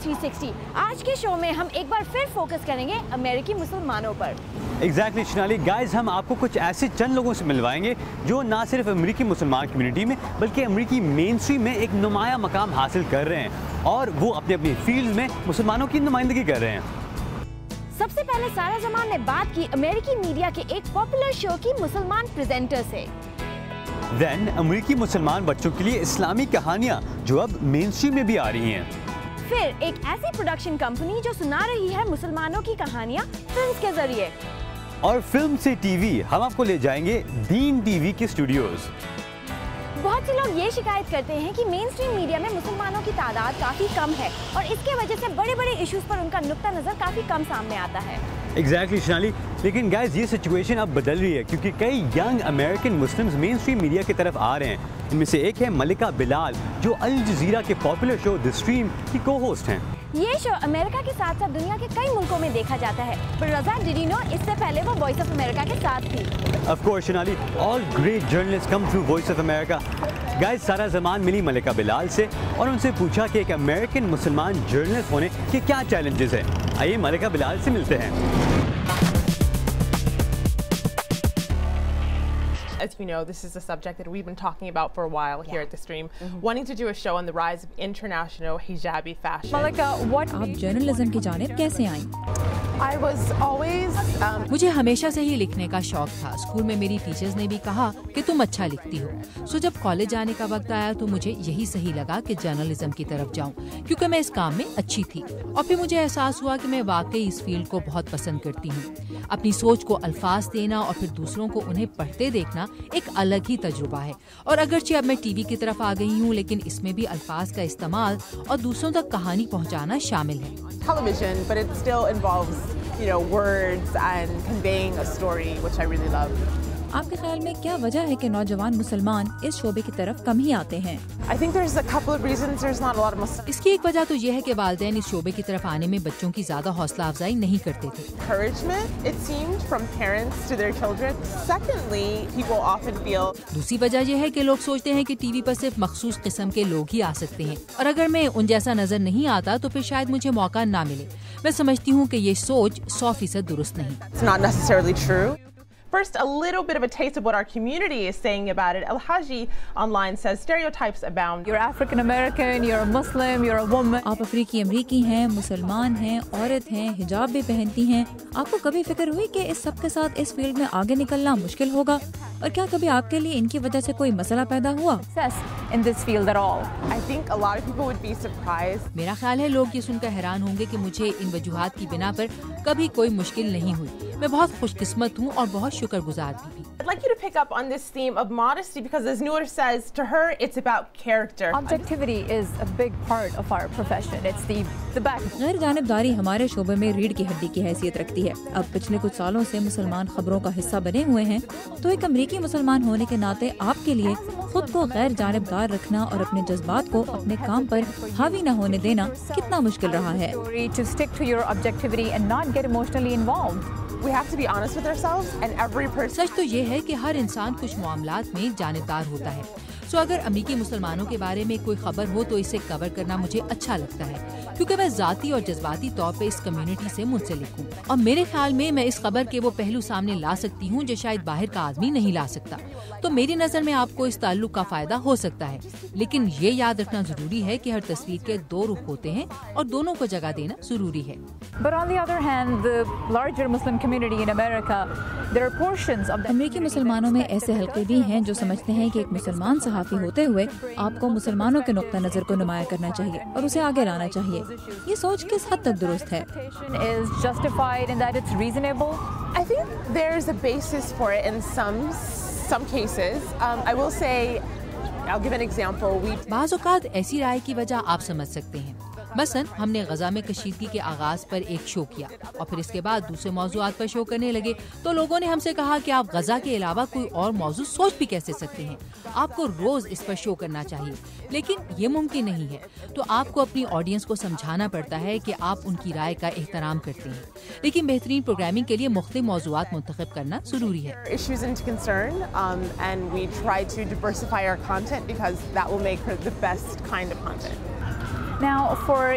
360. آج کے شو میں ہم ایک بار پھر فوکس کریں گے امریکی مسلمانوں پر. ایگزیکٹلی شنالی. گائز ہم آپ کو کچھ ایسے چند لوگوں سے ملوائیں گے جو نہ صرف امریکی مسلمان کمیونٹی میں بلکہ امریکی مین اسٹریم میں ایک نمایاں مقام حاصل کر رہے ہیں اور وہ اپنی اپنی فیلڈ میں مسلمانوں کی نمائندگی کر رہے ہیں. سب سے پہلے سارا زمان نے بات کی امریکی میڈیا کے ایک پاپولر شو کی مسلمان پریزنٹر سے. دین امریکی مسلمان بچوں کے لیے اسلامی کہانیاں جو اب مین اسٹریم میں بھی آ رہی ہیں. پھر ایک ایسی پروڈکشن کمپنی جو سنا رہی ہے مسلمانوں کی کہانیاں فلمز کے ذریعے. اور فلم سے ٹی وی ہم آپ کو لے جائیں گے دین ٹی وی کے اسٹوڈیوز. بہت سے لوگ یہ شکایت کرتے ہیں کہ مین اسٹریم میڈیا میں مسلمانوں کی تعداد کافی کم ہے اور اس کی وجہ سے بڑے بڑے ایشوز پر ان کا نقطہ نظر کافی کم سامنے آتا ہے. ایگزیکٹلی شنالی. لیکن گائز یہ سچویشن اب بدل رہی ہے کیونکہ کئی ینگ امریکن مسلمز مین اسٹریم میڈیا کی طرف آ رہے ہیں. ان میں سے ایک ہے ملکہ بلال جو الجزیرہ کے پاپولر شو دی اسٹریم کی کو ہوسٹ ہیں. یہ شو امریکہ کے ساتھ ساتھ دنیا کے کئی ملکوں میں دیکھا جاتا ہے. پر رضا ڈیڈینو اس سے پہلے وہ وائس آف امریکہ کے ساتھ تھی. آف کورس شنالی. All great journalist came through Voice of America. Guys سارا زمان ملی ملکہ بلال سے اور ان سے پوچھا کہ ایک امریکن مسلمان جرنلسٹ ہونے کے کیا چیلنجز ہیں. آئیے ملکہ بلال سے ملتے ہیں. As you know, this is a subject that we've been talking about for a while here at the stream, wanting to do a show on the rise of international hijabi fashion. Malika, what آپ journalism کی جانب کیسے آئیں؟ I was always مجھے ہمیشہ سے ہی لکھنے کا شوق تھا. اسکول میں میری ٹیچرز نے بھی کہا کہ تم اچھا لکھتی ہو. سو جب کالج جانے کا وقت آیا تو مجھے یہی صحیح لگا کہ جرنلزم کی طرف جاؤں کیونکہ میں اس کام میں اچھی تھی. اور پھر مجھے احساس ہوا کہ میں واقعی اس فیلڈ کو بہت پسند کرتی ہوں. اپنی سوچ کو الفاظ دینا اور پھر دوسروں کو انہیں پڑھتے دیکھنا ایک الگ ہی تجربہ ہے. اور اگرچہ اب میں ٹی وی کی طرف آ گئی ہوں لیکن اس میں بھی الفاظ کا استعمال اور دوسروں تک کہانی پہنچانا شامل ہے. television, but it still involves, words and conveying a story, which I really love. آپ کے خیال میں کیا وجہ ہے کہ نوجوان مسلمان اس شعبے کی طرف کم ہی آتے ہیں؟ I think there's a couple of reasons. There's not a lot of Muslims. اس کی ایک وجہ تو یہ ہے کہ والدین اس شعبے کی طرف آنے میں بچوں کی زیادہ حوصلہ افزائی نہیں کرتے تھے. Encouragement, it seemed, from parents to their children. Secondly, people often feel. دوسری وجہ یہ ہے کہ لوگ سوچتے ہیں کہ ٹی وی پر صرف مخصوص قسم کے لوگ ہی آ سکتے ہیں اور اگر میں ان جیسا نظر نہیں آتا تو پھر شاید مجھے موقع نہ ملے. میں سمجھتی ہوں کہ یہ سوچ 100% درست نہیں. It's not necessarily true. First, a little bit of a taste of what our community is saying about it. El-Haji online says stereotypes abound. You're African American, you're a Muslim, you're a woman. آپ افریقی امریکی ہیں, مسلمان ہیں, عورت ہیں, حجاب بھی پہنتی ہیں. آپ کو کبھی فکر ہوئی کہ اس سب کے ساتھ اس فیلڈ میں آگے نکلنا مشکل ہوگا اور کیا کبھی آپ کے لیے ان کی وجہ سے کوئی مسئلہ پیدا ہوا؟ In this field at all. I think a lot of people would be surprised. میرا خیال ہے لوگ یہ سن کر حیران ہوں گے کہ مجھے ان وجوہات کی بنا پر کبھی کوئی مشکل نہیں ہوئی. میں بہت خوش قسمت ہوں اور بہت شکر گزار بھی. I'd like you to pick up on this theme of modesty because as Noor says, to her it's about character. Objectivity is a big part of our profession. It's the back. غیر جانبداری ہمارے شعبے میں ریڑھ کی ہڈی کی حیثیت رکھتی ہے. اب پچھلے کچھ سالوں سے مسلمان خبروں کا حصہ بنے ہوئے ہیں تو ایک امریکی مسلمان ہونے کے ناطے آپ کے لیے خود کو غیر جانبدار رکھنا اور اپنے جذبات کو اپنے کام پر حاوی نہ ہونے دینا کتنا مشکل رہا ہے. To stick to your objectivity and not get emotionally involved. We have to be honest with ourselves and every person. سچ تو یہ ہے کہ ہر انسان کچھ معاملات میں جانبدار ہوتا ہے. سو اگر امریکی مسلمانوں کے بارے میں کوئی خبر ہو تو اسے کور کرنا مجھے اچھا لگتا ہے کیونکہ میں ذاتی اور جذباتی طور پہ اس کمیونٹی سے منسلک ہوں اور میرے خیال میں میں اس خبر کے وہ پہلو سامنے لا سکتی ہوں جو شاید باہر کا آدمی نہیں لا سکتا. تو میری نظر میں آپ کو اس تعلق کا فائدہ ہو سکتا ہے لیکن یہ یاد رکھنا ضروری ہے کہ ہر تصویر کے دو رخ ہوتے ہیں اور دونوں کو جگہ دینا ضروری ہے. But on the other hand, the larger Muslim community in America, there are portions of the امریکی مسلمانوں میں ایسے حلقے بھی ہیں جو سمجھتے ہیں کہ ایک مسلمان صحافی ہوتے ہوئے آپ کو مسلمانوں کے نقطہ نظر کو نمایاں کرنا چاہیے اور اسے آگے لانا چاہیے. یہ سوچ کس حد تک درست ہے؟ is justified and that it's reasonable. I think there's a basis for it in some cases. I will say, I'll give an example. بعض اوقات ایسی رائے کی وجہ آپ سمجھ سکتے ہیں. مثلا ہم نے غزہ میں کشیدگی کے آغاز پر ایک شو کیا اور پھر اس کے بعد دوسرے موضوعات پر شو کرنے لگے تو لوگوں نے ہم سے کہا کہ آپ غزہ کے علاوہ کوئی اور موضوع سوچ بھی کیسے سکتے ہیں, آپ کو روز اس پر شو کرنا چاہیے. لیکن یہ ممکن نہیں ہے تو آپ کو اپنی آڈینس کو سمجھانا پڑتا ہے کہ آپ ان کی رائے کا احترام کرتے ہیں لیکن بہترین پروگرامنگ کے لیے مختلف موضوعات منتخب کرنا ضروری ہے. Issues into concern and we try to diversify our content because that will make the best kind of content. Now, for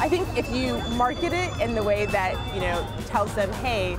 I think if you market it in the way that, tells them, hey,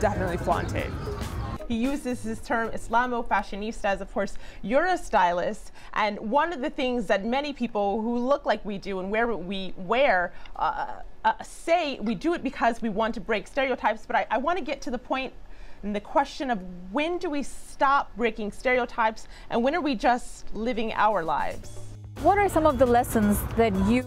definitely flaunt it. He uses his term Islamo-fashionistas. Of course, you're a stylist, and one of the things that many people who look like we do and wear what we wear say we do it because we want to break stereotypes. But I want to get to the point and the question of when do we stop breaking stereotypes and when are we just living our lives? what are some of the lessons that you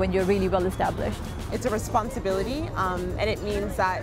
when you're really well established? It's a responsibility, and it means that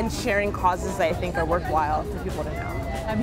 and sharing causes that I think are worthwhile for people to know. I'm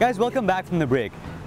Guys, welcome back from the break.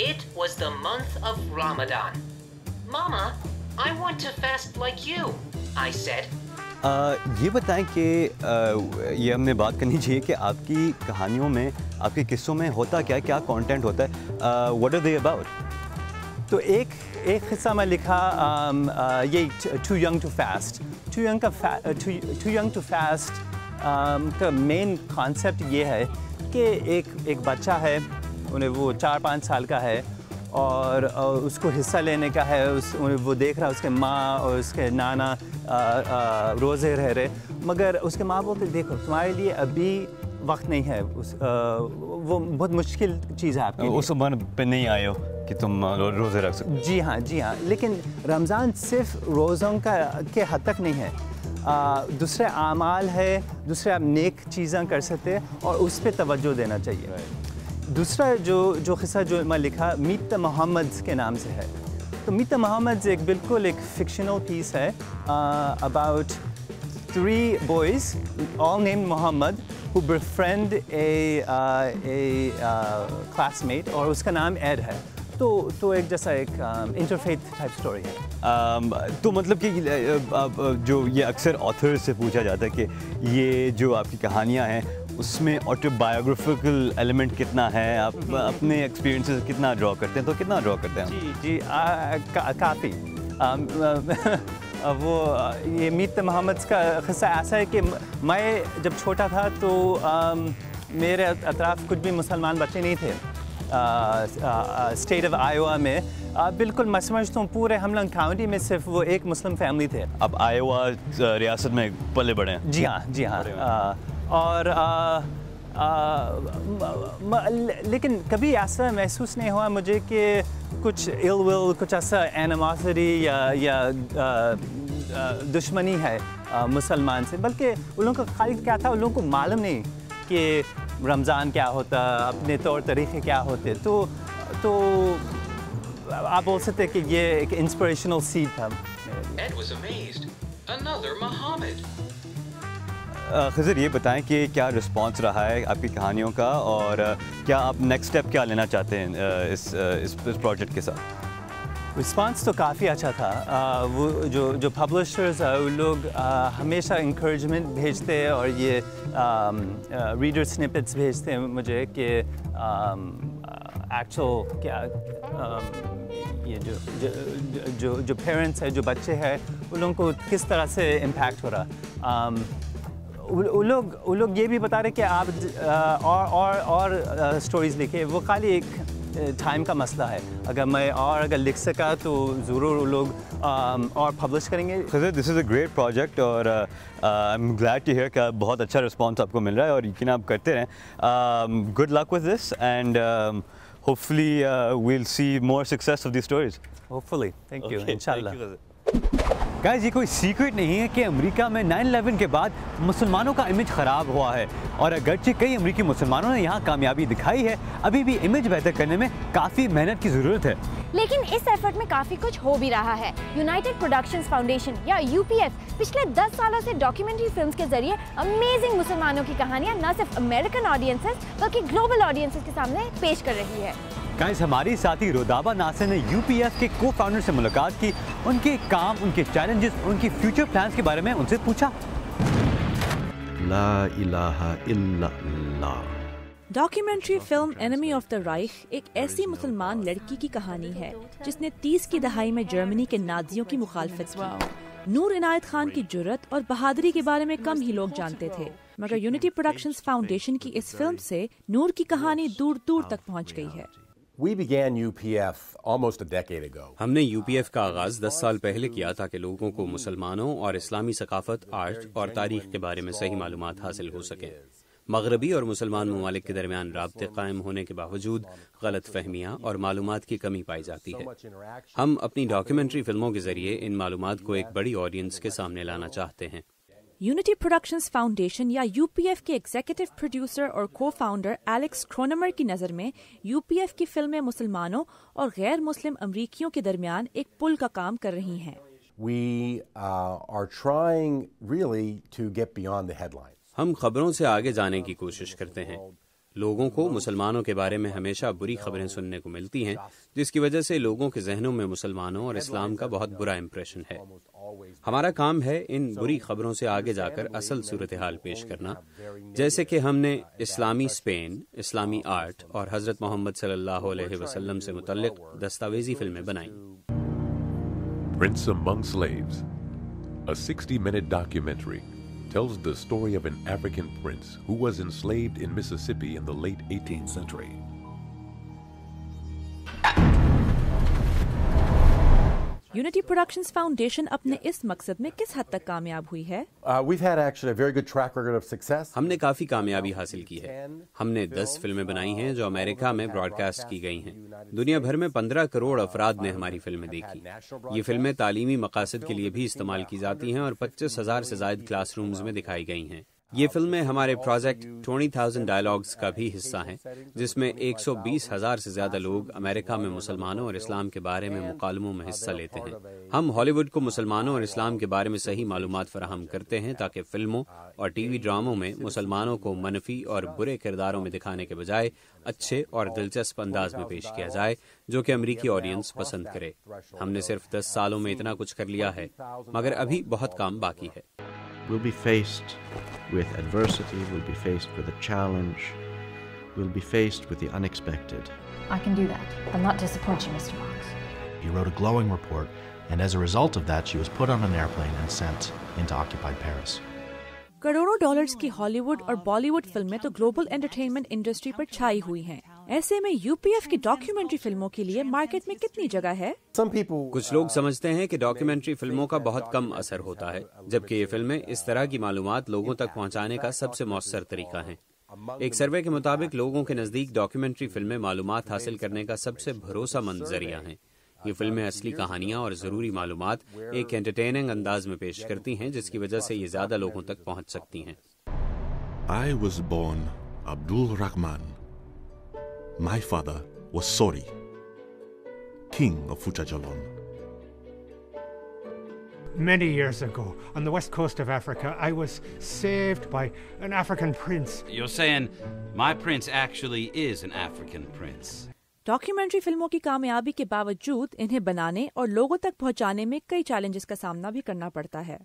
It was the month of Ramadan. Mama, I want to fast like you, I said. یہ بتائیں کہ یہ ہم نے بات کرنی چاہیے کہ آپ کی کہانیوں میں آپ کے قصوں میں ہوتا کیا ہے, کیا کانٹینٹ ہوتا ہے, what are they about؟ تو ایک قصہ میں لکھا یہ too young too fast. Too young too fast کا مین کانسیپٹ یہ ہے کہ ایک بچہ ہے, وہ 4-5 سال کا ہے اور اس کو حصہ لینے کا ہے. وہ دیکھ رہا ہے اس کے ماں اور اس کے نانا روزے رہ رہے, مگر اس کے ماں بولتے دیکھو تمہارے لیے ابھی وقت نہیں ہے, وہ بہت مشکل چیز ہے آپ کے لیے, اس عمر پہ نہیں آئے ہو کہ تم روزے رکھ سکو. جی ہاں جی ہاں, لیکن رمضان صرف روزوں کے حد تک نہیں ہے, دوسرے اعمال ہے, دوسرے آپ نیک چیزیں کر سکتے اور اس پہ توجہ دینا چاہیے. دوسرا جو قصہ جو میں لکھا میت محمد کے نام سے ہے. تو میت محمد بالکل ایک فکشنل پیس ہے about 3 boys all named Muhammad who befriend a classmate اور اس کا نام ایڈ ہے. تو ایک جیسا ایک انٹرفیتھ ٹائپ سٹوری ہے. تو مطلب کہ جو یہ اکثر آتھر سے پوچھا جاتا ہے کہ یہ جو آپ کی کہانیاں ہیں اس میں آٹو بایوگرافیکل ایلیمنٹ کتنا ہے, آپ اپنے ایکسپیرینسز کتنا ڈرا کرتے ہیں, تو کتنا ڈرا کرتے ہیں؟ جی کافی. وہ یہ میت محمد کا قصہ ایسا ہے کہ میں جب چھوٹا تھا تو میرے اطراف کچھ بھی مسلمان بچے نہیں تھے. اسٹیٹ آف آئیوا میں بالکل میں سمجھتا ہوں پورے ہملنگ کاؤنٹی میں صرف وہ ایک مسلم فیملی تھے. اب آئیوا ریاست میں پلے بڑے ہیں؟ جی ہاں جی ہاں. اور لیکن کبھی ایسا محسوس نہیں ہوا مجھے کہ کچھ ill will, کچھ ایسا اینیماسٹی یا دشمنی ہے مسلمان سے, بلکہ ان لوگوں کا خالی کیا تھا, ان لوگوں کو معلوم نہیں کہ رمضان کیا ہوتا, اپنے طور طریقے کیا ہوتے. تو آپ بول سکتے کہ یہ ایک انسپریشنل سیڈ تھا. Ed was amazed. Another Muhammad. خضر یہ بتائیں کہ کیا رسپانس رہا ہے آپ کی کہانیوں کا, اور کیا آپ نیکسٹ اسٹیپ کیا لینا چاہتے ہیں اس پروجیکٹ کے ساتھ؟ رسپانس تو کافی اچھا تھا. وہ جو پبلشرز ہیں وہ لوگ ہمیشہ انکریجمنٹ بھیجتے اور یہ ریڈر سنپٹس بھیجتے ہیں مجھے کہ ایکچوئل کیا یہ جو پیرنٹس ہیں, جو بچے ہیں, ان لوگوں کو کس طرح سے امپیکٹ ہو رہا. وہ لوگ یہ بھی بتا رہے کہ آپ اور اسٹوریز لکھیں. وہ خالی ایک ٹائم کا مسئلہ ہے. اگر لکھ سکا تو ضرور وہ لوگ اور پبلش کریں گے. خضر دس از اے گریٹ پروجیکٹ اور I am glad to hear کہ بہت اچھا رسپانس آپ کو مل رہا ہے, اور یقین آپ کرتے رہیں. Good luck with this and hopefully we'll see more success of the stories. Hopefully. Thank you. انشاءاللہ. گائز یہ کوئی سیکرٹ نہیں ہے کہ امریکہ میں 9/11 کے بعد مسلمانوں کا امیج خراب ہوا ہے, اور اگرچہ کئی امریکی مسلمانوں نے یہاں کامیابی دکھائی ہے, ابھی بھی امیج بہتر کرنے میں کافی محنت کی ضرورت ہے. لیکن اس ایفرٹ میں کافی کچھ ہو بھی رہا ہے. یونائٹڈ پروڈکشنز فاؤنڈیشن یا UPF پچھلے 10 سالوں سے ڈاکیومنٹری فلمز کے ذریعے امیزنگ مسلمانوں کی کہانیاں نہ صرف امریکن آڈینسز بلکہ گلوبل آڈینسز کے سامنے پیش کر رہی ہے. گائز ہماری ساتھی رودابہ ناصر نے UPF کے کو فاؤنڈر سے ملاقات کی, ان کے کام, ان کے چیلنجز, ان کی فیوچر پلانز کے بارے میں ان سے پوچھا. لا الہ الا اللہ. Documentary film enemy of the Reich ایک ایسی مسلمان لڑکی کی کہانی ہے جس نے 30 کی دہائی میں جرمنی کے نازیوں کی مخالفت کی. نور عنایت خان کی جرأت اور بہادری کے بارے میں کم ہی لوگ جانتے تھے, مگر یونٹی پروڈکشنز فاؤنڈیشن کی اس فلم سے نور کی کہانی دور دور تک پہنچ گئی ہے. We began UPF almost a decade ago. ہم نے UPF کا آغاز 10 سال پہلے کیا تاکہ لوگوں کو مسلمانوں اور اسلامی ثقافت, آرٹ اور تاریخ کے بارے میں صحیح معلومات حاصل ہو سکیں. مغربی اور مسلمان ممالک کے درمیان رابطے قائم ہونے کے باوجود غلط فہمیاں اور معلومات کی کمی پائی جاتی ہے. ہم اپنی ڈاکیومنٹری فلموں کے ذریعے ان معلومات کو ایک بڑی آڈینس کے سامنے لانا چاہتے ہیں. یونٹی پروڈکشنز فاؤنڈیشن یا UPF کے ایگزیکٹو پروڈیوسر اور کو فاؤنڈر ایلیکس کرونمر کی نظر میں UPF کی فلمیں مسلمانوں اور غیر مسلم امریکیوں کے درمیان ایک پل کا کام کر رہی ہیں. We are trying really to get beyond the headlines. ہم خبروں سے آگے جانے کی کوشش کرتے ہیں. لوگوں کو مسلمانوں کے بارے میں ہمیشہ بری خبریں سننے کو ملتی ہیں، جس کی وجہ سے لوگوں کے ذہنوں میں مسلمانوں اور اسلام کا بہت برا امپریشن ہے۔ ہمارا کام ہے ان بری خبروں سے آگے جا کر اصل صورتحال پیش کرنا، جیسے کہ ہم نے اسلامی اسپین، اسلامی آرٹ اور حضرت محمد صلی اللہ علیہ وسلم سے متعلق دستاویزی فلمیں بنائیں۔ Prince Among Slaves, a 60-minute documentary, tells the story of an African prince who was enslaved in Mississippi in the late 18th century. Unity Productions Foundation اپنے اس مقصد میں کس حد تک کامیاب ہوئی ہے؟ We've had actually a very good track record of success. ہم نے کافی کامیابی حاصل کی ہے۔ ہم نے 10 فلمیں بنائی ہیں جو امریکہ میں براڈ کاسٹ کی گئی ہیں۔ دنیا بھر میں 15 کروڑ افراد نے ہماری فلمیں دیکھی۔ یہ فلمیں تعلیمی مقاصد کے لیے بھی استعمال کی جاتی ہیں اور 25,000 سے زائد کلاس رومز میں دکھائی گئی ہیں۔ یہ فلمیں ہمارے پروجیکٹ 20,000 ڈائلاگز کا بھی حصہ ہیں، جس میں 120,000 سے زیادہ لوگ امریکہ میں مسلمانوں اور اسلام کے بارے میں مکالموں میں حصہ لیتے ہیں۔ ہم ہالی ووڈ کو مسلمانوں اور اسلام کے بارے میں صحیح معلومات فراہم کرتے ہیں تاکہ فلموں اور ٹی وی ڈراموں میں مسلمانوں کو منفی اور برے کرداروں میں دکھانے کے بجائے اچھے اور دلچسپ انداز میں پیش کیا جائے، جو کہ امریکی آڈینس پسند کرے۔ ہم نے صرف 10 سالوں میں اتنا کچھ کر لیا ہے، مگر ابھی بہت کام باقی ہے۔ We'll be faced with adversity, we'll be faced with a challenge, we'll be faced with the unexpected. I can do that. I'll not disappoint you, Mr. Box. He wrote a glowing report, and as a result of that, she was put on an airplane and sent into occupied Paris. کروڑوں dollars کی ہالی would اور بالی would فلمیں تو global entertainment industry پر چھائی ہوئی ہیں۔ ایسے میں یو پی ایف کی ڈاکیومنٹری فلموں کے لیے مارکیٹ میں کتنی جگہ ہے؟ کچھ لوگ سمجھتے ہیں کہ ڈاکیومنٹری فلموں کا بہت کم اثر ہوتا ہے، جبکہ یہ فلمیں اس طرح کی معلومات لوگوں تک پہنچانے کا سب سے مؤثر طریقہ ہیں۔ ایک سروے کے مطابق لوگوں کے نزدیک ڈاکیومنٹری فلمیں معلومات حاصل کرنے کا سب سے بھروسہ مند ذریعہ ہیں۔ یہ فلمیں اصلی کہانیاں اور ضروری معلومات ایک انٹرٹیننگ انداز میں پیش کرتی ہیں، جس کی وجہ سے یہ زیادہ لوگوں تک پہنچ سکتی ہیں۔ I was born Abdul Rahman. My father was Sori, king of Fujajalon. Many years ago, on the west coast of Africa, I was saved by an African prince. You're saying my prince actually is an African prince? Documentary فلموں کی کامیابی کے باوجود انہیں بنانے اور لوگوں تک پہنچانے میں کئی چیلنجز کا سامنا بھی کرنا پڑتا ہے۔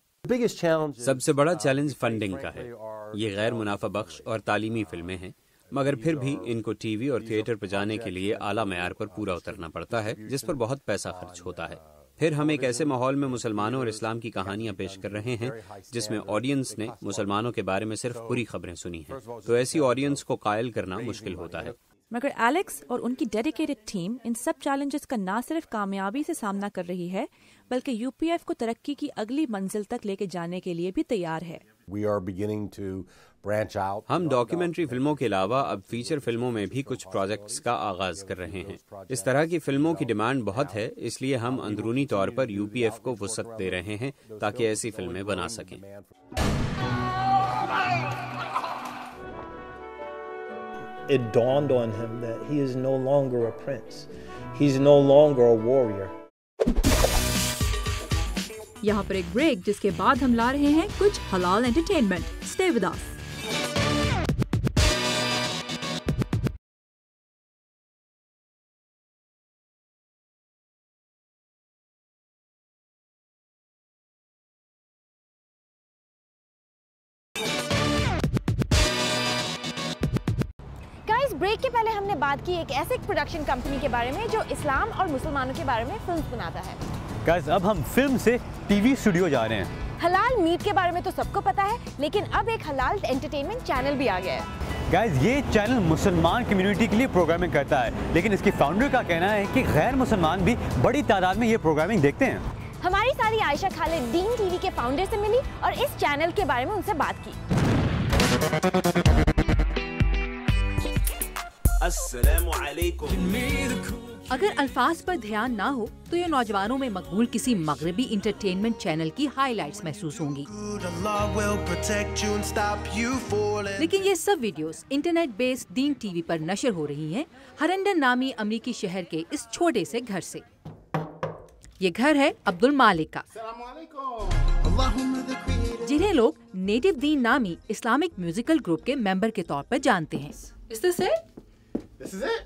سب سے بڑا چیلنج فنڈنگ کا ہے۔ یہ غیر منافع بخش اور تعلیمی فلمیں ہیں، مگر پھر بھی ان کو ٹی وی اور تھیٹر پہ جانے کے لیے اعلیٰ معیار پر پورا اترنا پڑتا ہے، جس پر بہت پیسہ خرچ ہوتا ہے۔ پھر ہم ایک ایسے ماحول میں مسلمانوں اور اسلام کی کہانیاں پیش کر رہے ہیں جس میں آڈینس نے مسلمانوں کے بارے میں صرف بری خبریں سنی ہیں، تو ایسی آڈینس کو قائل کرنا مشکل ہوتا ہے۔ مگر ایلیکس اور ان کی ڈیڈیکیٹڈ ٹیم ان سب چیلنجز کا نہ صرف کامیابی سے سامنا کر رہی ہے، بلکہ یو پی ایف کو ترقی کی اگلی منزل تک لے کے جانے کے لیے بھی تیار ہے۔ ہم ڈاکیومنٹری فلموں کے علاوہ اب فیچر فلموں میں بھی کچھ پروجیکٹس کا آغاز کر رہے ہیں۔ اس طرح کی فلموں کی ڈیمانڈ بہت ہے، اس لیے ہم اندرونی طور پر یو پی ایف کو وسعت دے رہے ہیں تاکہ ایسی فلمیں بنا سکیں۔ It dawned on him that he is no longer a prince. He's no longer a warrior. یہاں پر ایک بریک، جس کے بعد ہم لا رہے ہیں کچھ حلال entertainment. Stay with us. Break کے پہلے ہم نے بات کی ایک ایسے پروڈکشن کمپنی کے بارے میں جو اسلام اور مسلمانوں کے بارے میں فلمز بناتا ہے۔ گائز اب ہم فلم سے ٹی وی اسٹوڈیو جا رہے ہیں۔ حلال میٹ کے بارے میں تو سب کو پتا ہے، لیکن اب ایک حلال انٹرٹینمنٹ چینل بھی آ گیا ہے۔ گائز یہ چینل مسلمان کمیونٹی کے لیے پروگرامنگ کرتا ہے، لیکن اس کے فاؤنڈر کا کہنا ہے کہ غیر مسلمان بھی بڑی تعداد میں یہ پروگرامنگ دیکھتے ہیں۔ ہماری ساری عائشہ خالد دین ٹی وی کے فاؤنڈر سے ملی اور اس چینل کے بارے میں ان سے بات کی۔ السلام علیکم۔ اگر الفاظ پر دھیان نہ ہو تو یہ نوجوانوں میں مقبول کسی مغربی انٹرٹینمنٹ چینل کی ہائی لائٹس محسوس ہوں گی، لیکن یہ سب ویڈیوز انٹرنیٹ بیسڈ دین ٹی وی پر نشر ہو رہی ہیں ہرنڈن نامی امریکی شہر کے اس چھوٹے سے گھر سے۔ یہ گھر ہے عبد المالک کا، جنہیں لوگ نیٹو دین نامی اسلامک میوزیکل گروپ کے ممبر کے طور پر جانتے ہیں۔ Is this it? This is it.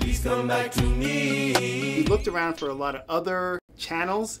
We looked around for a lot of other channels.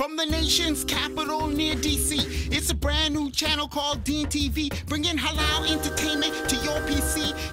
From the nation's capital near DC, it's a brand new channel called Deen TV, bringing halal entertainment to your PC.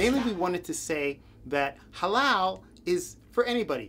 Mainly we wanted to say that halal is for anybody.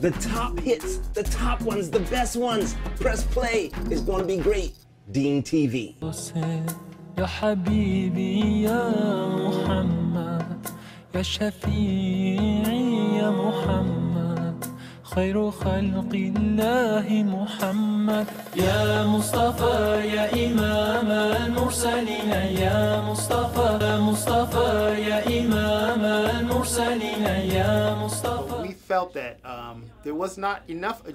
The top hits, the top ones, the best ones. Press play. It's going to be great. Deen TV. يا حبيبي يا محمد يا شفيعي يا محمد خير خلق الله محمد يا مصطفى يا إمام المرسلين يا مصطفى مصطفى يا إمام المرسلين يا مصطفى. We felt that there was not enough.